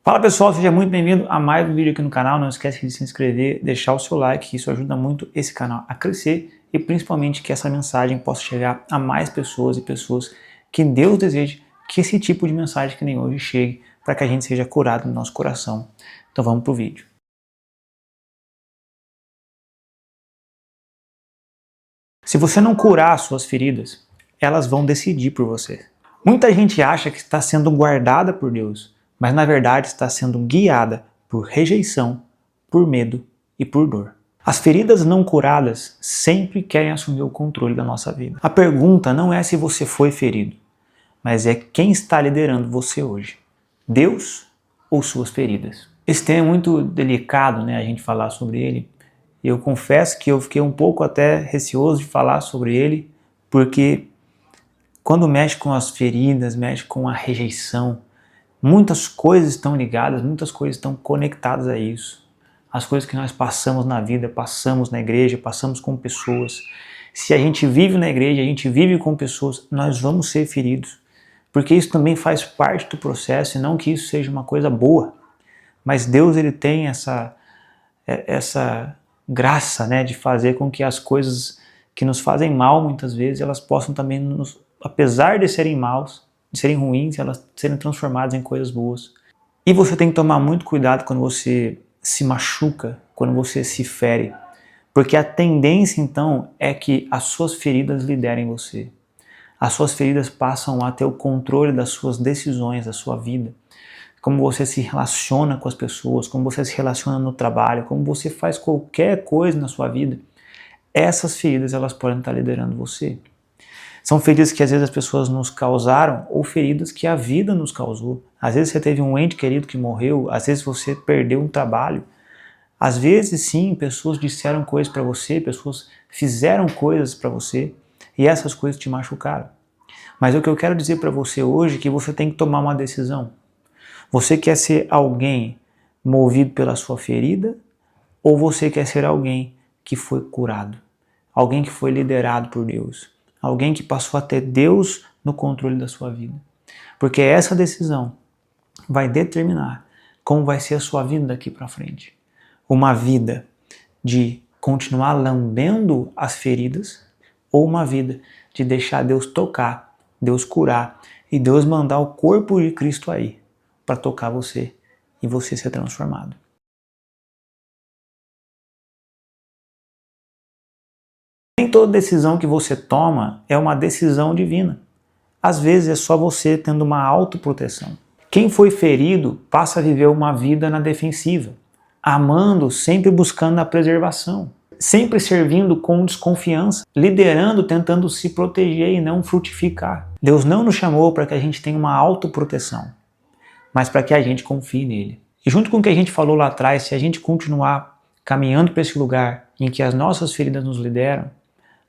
Fala pessoal, seja muito bem-vindo a mais um vídeo aqui no canal. Não esquece de se inscrever, deixar o seu like, que isso ajuda muito esse canal a crescer e principalmente que essa mensagem possa chegar a mais pessoas e pessoas que Deus deseja que esse tipo de mensagem que nem hoje chegue para que a gente seja curado no nosso coração. Então vamos pro vídeo. Se você não curar as suas feridas, elas vão decidir por você. Muita gente acha que está sendo guardada por Deus, mas na verdade está sendo guiada por rejeição, por medo e por dor. As feridas não curadas sempre querem assumir o controle da nossa vida. A pergunta não é se você foi ferido, mas é quem está liderando você hoje, Deus ou suas feridas. Esse tema é muito delicado, né, a gente falar sobre ele. Eu confesso que eu fiquei um pouco até receoso de falar sobre ele, porque quando mexe com as feridas, mexe com a rejeição, muitas coisas estão ligadas, muitas coisas estão conectadas a isso. As coisas que nós passamos na vida, passamos na igreja, passamos com pessoas. Se a gente vive na igreja, a gente vive com pessoas, nós vamos ser feridos. Porque isso também faz parte do processo, e não que isso seja uma coisa boa. Mas Deus ele tem essa graça, né, de fazer com que as coisas que nos fazem mal muitas vezes, elas possam também nos, apesar de serem maus, de serem ruins, elas serem transformadas em coisas boas. E você tem que tomar muito cuidado quando você se machuca, quando você se fere, porque a tendência então é que as suas feridas liderem você. As suas feridas passam a ter o controle das suas decisões, da sua vida. Como você se relaciona com as pessoas, como você se relaciona no trabalho, como você faz qualquer coisa na sua vida, essas feridas elas podem estar liderando você. São feridas que às vezes as pessoas nos causaram ou feridas que a vida nos causou. Às vezes você teve um ente querido que morreu, às vezes você perdeu um trabalho. Às vezes sim, pessoas disseram coisas para você, pessoas fizeram coisas para você e essas coisas te machucaram. Mas o que eu quero dizer para você hoje é que você tem que tomar uma decisão. Você quer ser alguém movido pela sua ferida ou você quer ser alguém que foi curado? Alguém que foi liderado por Deus? Alguém que passou a ter Deus no controle da sua vida? Porque essa decisão vai determinar como vai ser a sua vida daqui para frente. Uma vida de continuar lambendo as feridas ou uma vida de deixar Deus tocar, Deus curar e Deus mandar o corpo de Cristo aí para tocar você e você ser transformado. Nem toda decisão que você toma é uma decisão divina. Às vezes é só você tendo uma autoproteção. Quem foi ferido passa a viver uma vida na defensiva, amando, sempre buscando a preservação, sempre servindo com desconfiança, liderando, tentando se proteger e não frutificar. Deus não nos chamou para que a gente tenha uma autoproteção, mas para que a gente confie nele. E junto com o que a gente falou lá atrás, se a gente continuar caminhando para esse lugar em que as nossas feridas nos lideram,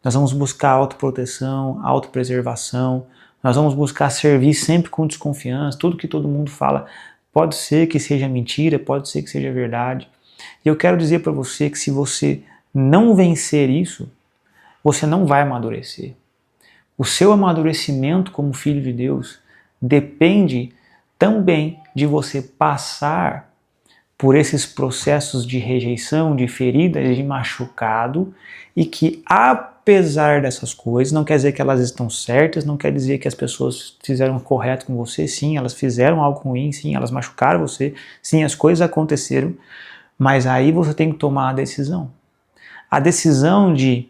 nós vamos buscar autoproteção, autopreservação, nós vamos buscar servir sempre com desconfiança, tudo que todo mundo fala pode ser que seja mentira, pode ser que seja verdade. E eu quero dizer para você que se você não vencer isso, você não vai amadurecer. O seu amadurecimento como filho de Deus depende também de você passar por esses processos de rejeição, de ferida, de machucado, e que apesar dessas coisas, não quer dizer que elas estão certas, não quer dizer que as pessoas fizeram o correto com você, sim, elas fizeram algo ruim, sim, elas machucaram você, sim, as coisas aconteceram, mas aí você tem que tomar a decisão. A decisão de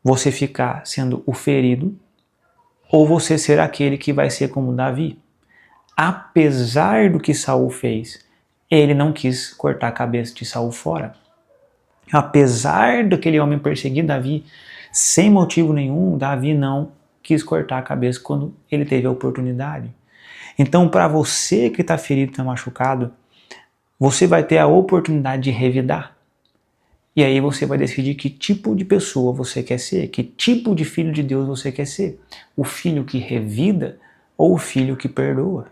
você ficar sendo o ferido, ou você ser aquele que vai ser como Davi. Apesar do que Saul fez, ele não quis cortar a cabeça de Saul fora. Apesar daquele homem perseguir Davi, sem motivo nenhum, Davi não quis cortar a cabeça quando ele teve a oportunidade. Então, para você que está ferido, está machucado, você vai ter a oportunidade de revidar. E aí você vai decidir que tipo de pessoa você quer ser, que tipo de filho de Deus você quer ser. O filho que revida ou o filho que perdoa?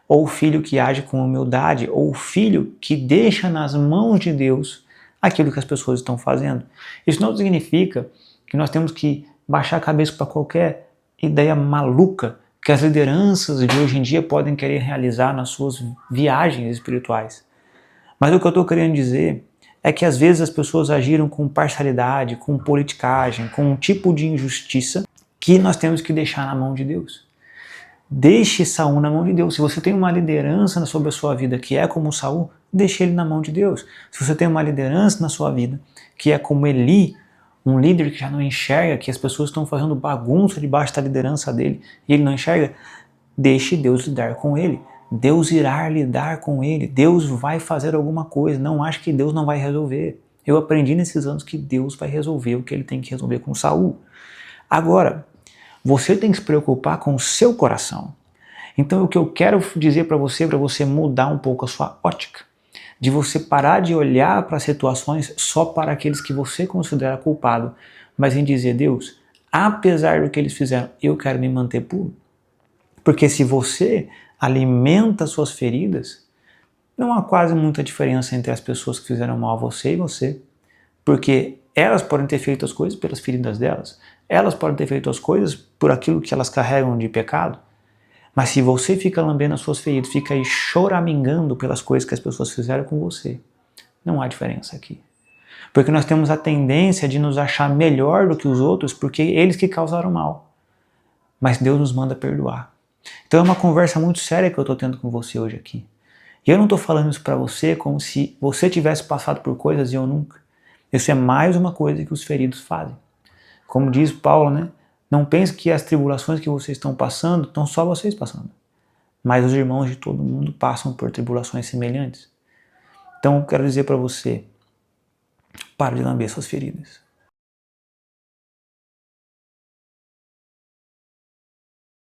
Ou o filho que age com humildade, ou o filho que deixa nas mãos de Deus aquilo que as pessoas estão fazendo. Isso não significa que nós temos que baixar a cabeça para qualquer ideia maluca que as lideranças de hoje em dia podem querer realizar nas suas viagens espirituais. Mas o que eu estou querendo dizer é que às vezes as pessoas agiram com parcialidade, com politicagem, com um tipo de injustiça que nós temos que deixar na mão de Deus. Deixe Saul na mão de Deus. Se você tem uma liderança sobre a sua vida que é como Saul, deixe ele na mão de Deus. Se você tem uma liderança na sua vida que é como Eli, um líder que já não enxerga, que as pessoas estão fazendo bagunça debaixo da liderança dele e ele não enxerga, deixe Deus lidar com ele. Deus irá lidar com ele. Deus vai fazer alguma coisa. Não ache que Deus não vai resolver. Eu aprendi nesses anos que Deus vai resolver o que ele tem que resolver com Saul. Agora, você tem que se preocupar com o seu coração. Então o que eu quero dizer para você mudar um pouco a sua ótica, de você parar de olhar para as situações só para aqueles que você considera culpado, mas em dizer, Deus, apesar do que eles fizeram, eu quero me manter puro. Porque se você alimenta suas feridas, não há quase muita diferença entre as pessoas que fizeram mal a você e você. Porque elas podem ter feito as coisas pelas feridas delas, elas podem ter feito as coisas por aquilo que elas carregam de pecado, mas se você fica lambendo as suas feridas, fica aí choramingando pelas coisas que as pessoas fizeram com você, não há diferença aqui. Porque nós temos a tendência de nos achar melhor do que os outros porque eles que causaram mal. Mas Deus nos manda perdoar. Então é uma conversa muito séria que eu estou tendo com você hoje aqui. E eu não estou falando isso para você como se você tivesse passado por coisas e eu nunca. Isso é mais uma coisa que os feridos fazem. Como diz Paulo, né? Não pense que as tribulações que vocês estão passando, estão só vocês passando. Mas os irmãos de todo mundo passam por tribulações semelhantes. Então eu quero dizer para você, pare de lamber suas feridas.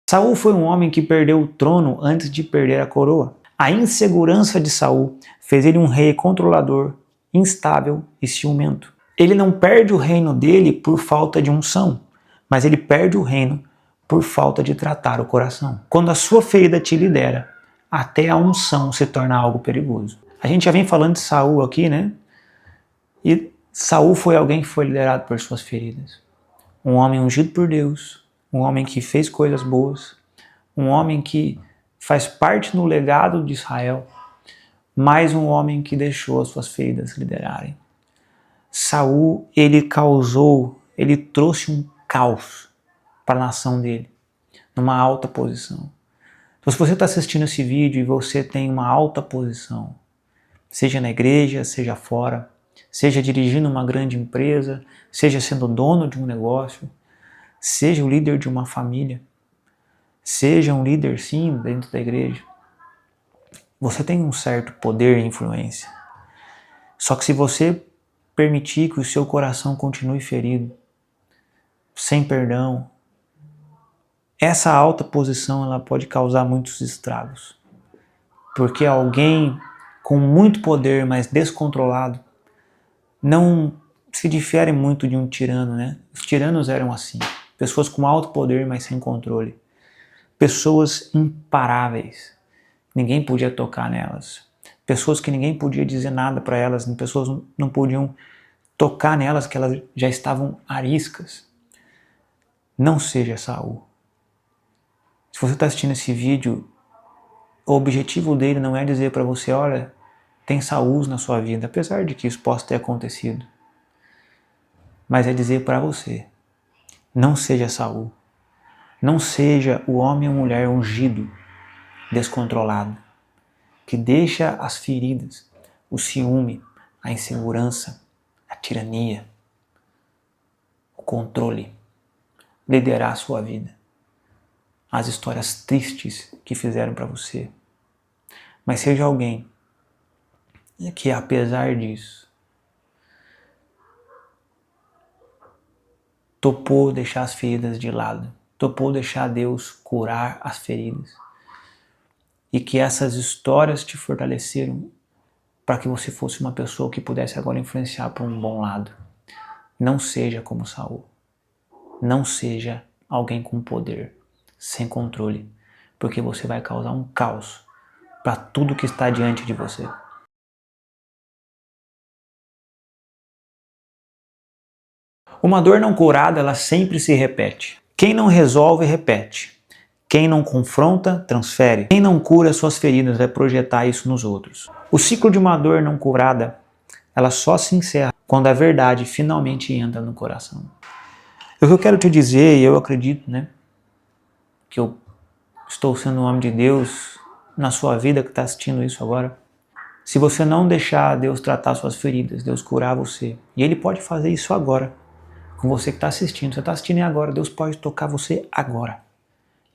Saul foi um homem que perdeu o trono antes de perder a coroa. A insegurança de Saul fez ele um rei controlador, instável e ciumento. Ele não perde o reino dele por falta de unção, mas ele perde o reino por falta de tratar o coração. Quando a sua ferida te lidera, até a unção se torna algo perigoso. A gente já vem falando de Saul aqui, né? E Saul foi alguém que foi liderado por suas feridas. Um homem ungido por Deus, um homem que fez coisas boas, um homem que faz parte no legado de Israel, mais um homem que deixou as suas feridas liderarem. Saul, ele trouxe um caos para a nação dele, numa alta posição. Então, se você está assistindo esse vídeo e você tem uma alta posição, seja na igreja, seja fora, seja dirigindo uma grande empresa, seja sendo dono de um negócio, seja o líder de uma família, seja um líder sim dentro da igreja, você tem um certo poder e influência. Só que se você permitir que o seu coração continue ferido, sem perdão, essa alta posição ela pode causar muitos estragos. Porque alguém com muito poder, mas descontrolado, não se difere muito de um tirano, né? Os tiranos eram assim, pessoas com alto poder, mas sem controle. Pessoas imparáveis, ninguém podia tocar nelas. Pessoas que ninguém podia dizer nada para elas, pessoas não podiam tocar nelas, que elas já estavam ariscas. Não seja Saul. Se você está assistindo esse vídeo, o objetivo dele não é dizer para você, olha, tem Saúl na sua vida, apesar de que isso possa ter acontecido. Mas é dizer para você, não seja Saul. Não seja o homem ou mulher ungido, descontrolado, que deixa as feridas, o ciúme, a insegurança, a tirania, o controle, liderar a sua vida. As histórias tristes que fizeram para você. Mas seja alguém que, apesar disso, topou deixar as feridas de lado, topou deixar Deus curar as feridas. E que essas histórias te fortaleceram para que você fosse uma pessoa que pudesse agora influenciar para um bom lado. Não seja como Saul. Não seja alguém com poder, sem controle, porque você vai causar um caos para tudo que está diante de você. Uma dor não curada, ela sempre se repete. Quem não resolve, repete. Quem não confronta, transfere. Quem não cura suas feridas vai projetar isso nos outros. O ciclo de uma dor não curada, ela só se encerra quando a verdade finalmente entra no coração. O que eu quero te dizer, e eu acredito, né, que eu estou sendo um homem de Deus na sua vida que está assistindo isso agora. Se você não deixar Deus tratar suas feridas, Deus curar você, e Ele pode fazer isso agora, com você que está assistindo. Você está assistindo agora, Deus pode tocar você agora.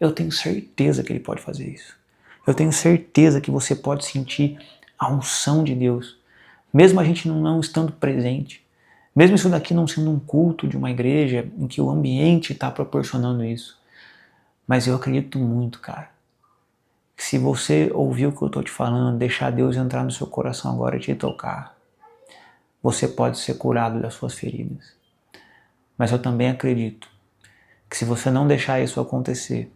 Eu tenho certeza que Ele pode fazer isso. Eu tenho certeza que você pode sentir a unção de Deus, mesmo a gente não estando presente, mesmo isso daqui não sendo um culto de uma igreja em que o ambiente está proporcionando isso. Mas eu acredito muito, cara, que se você ouvir o que eu estou te falando, deixar Deus entrar no seu coração agora e te tocar, você pode ser curado das suas feridas. Mas eu também acredito que se você não deixar isso acontecer,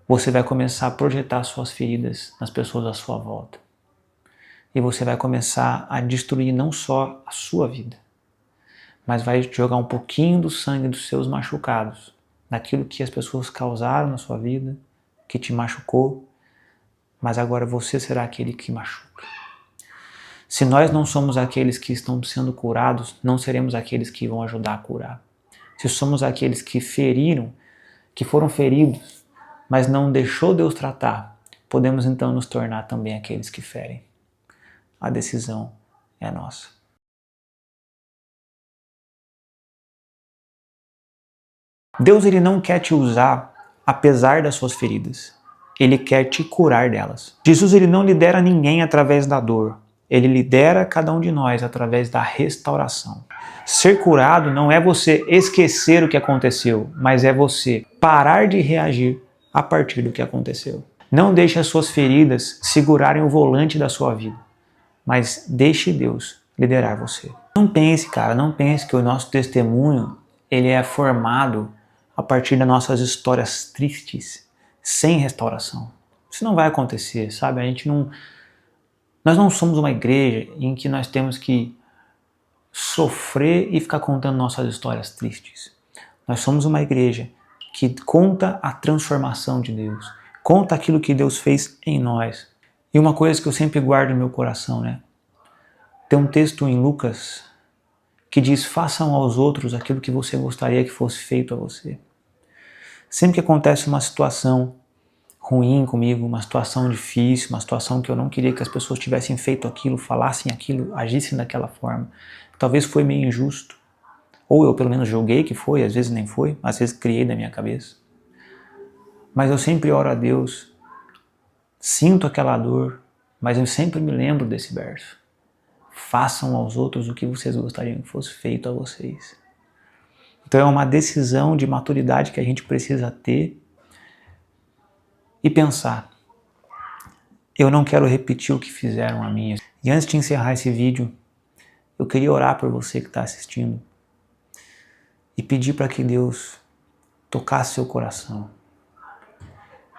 você vai começar a projetar suas feridas nas pessoas à sua volta. E você vai começar a destruir não só a sua vida, mas vai jogar um pouquinho do sangue dos seus machucados, daquilo que as pessoas causaram na sua vida, que te machucou, mas agora você será aquele que machuca. Se nós não somos aqueles que estão sendo curados, não seremos aqueles que vão ajudar a curar. Se somos aqueles que feriram, que foram feridos, mas não deixou Deus tratar, podemos então nos tornar também aqueles que ferem. A decisão é nossa. Deus ele não quer te usar apesar das suas feridas. Ele quer te curar delas. Jesus ele não lidera ninguém através da dor. Ele lidera cada um de nós através da restauração. Ser curado não é você esquecer o que aconteceu, mas é você parar de reagir a partir do que aconteceu. Não deixe as suas feridas segurarem o volante da sua vida, mas deixe Deus liderar você. Não pense, cara, não pense que o nosso testemunho ele é formado a partir das nossas histórias tristes, sem restauração. Isso não vai acontecer, sabe? Nós não somos uma igreja em que nós temos que sofrer e ficar contando nossas histórias tristes. Nós somos uma igreja que conta a transformação de Deus, conta aquilo que Deus fez em nós. E uma coisa que eu sempre guardo no meu coração, né? Tem um texto em Lucas que diz: façam aos outros aquilo que você gostaria que fosse feito a você. Sempre que acontece uma situação ruim comigo, uma situação difícil, uma situação que eu não queria que as pessoas tivessem feito aquilo, falassem aquilo, agissem daquela forma, talvez foi meio injusto, ou eu pelo menos julguei que foi, às vezes nem foi, às vezes criei da minha cabeça. Mas eu sempre oro a Deus, sinto aquela dor, mas eu sempre me lembro desse verso: façam aos outros o que vocês gostariam que fosse feito a vocês. Então é uma decisão de maturidade que a gente precisa ter e pensar: eu não quero repetir o que fizeram a mim. E antes de encerrar esse vídeo, eu queria orar por você que está assistindo e pedir para que Deus tocasse seu coração.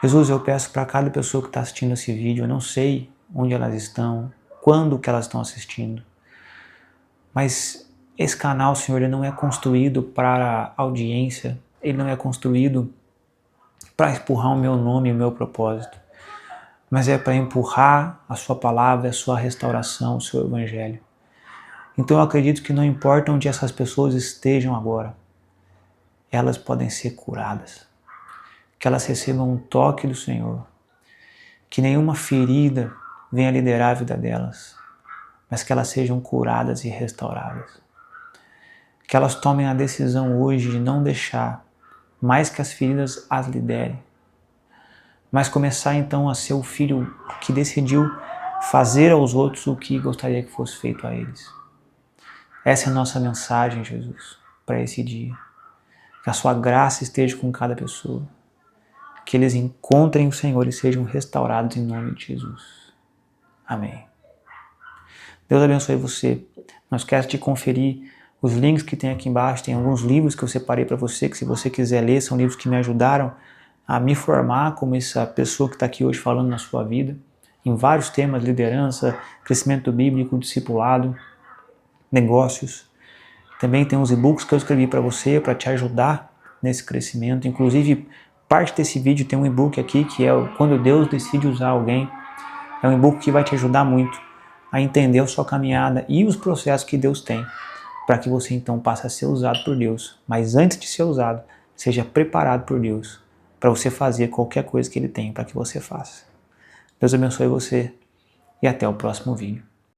Jesus, eu peço para cada pessoa que está assistindo esse vídeo, eu não sei onde elas estão, quando que elas estão assistindo, mas esse canal, Senhor, ele não é construído para audiência, ele não é construído para empurrar o meu nome e o meu propósito, mas é para empurrar a sua palavra, a sua restauração, o seu evangelho. Então eu acredito que não importa onde essas pessoas estejam agora, elas podem ser curadas, que elas recebam um toque do Senhor, que nenhuma ferida venha liderar a vida delas, mas que elas sejam curadas e restauradas. Que elas tomem a decisão hoje de não deixar mais que as feridas as liderem, mas começar então a ser o filho que decidiu fazer aos outros o que gostaria que fosse feito a eles. Essa é a nossa mensagem, Jesus, para esse dia. Que a sua graça esteja com cada pessoa, que eles encontrem o Senhor e sejam restaurados em nome de Jesus. Amém. Deus abençoe você. Não esquece de conferir os links que tem aqui embaixo. Tem alguns livros que eu separei para você, que se você quiser ler, são livros que me ajudaram a me formar como essa pessoa que está aqui hoje falando na sua vida, em vários temas: liderança, crescimento bíblico, discipulado, negócios. Também tem uns e-books que eu escrevi para você, para te ajudar nesse crescimento, inclusive parte desse vídeo tem um e-book aqui, que é Quando Deus Decide Usar Alguém. É um e-book que vai te ajudar muito a entender a sua caminhada e os processos que Deus tem, para que você então passe a ser usado por Deus. Mas antes de ser usado, seja preparado por Deus, para você fazer qualquer coisa que Ele tem para que você faça. Deus abençoe você e até o próximo vídeo.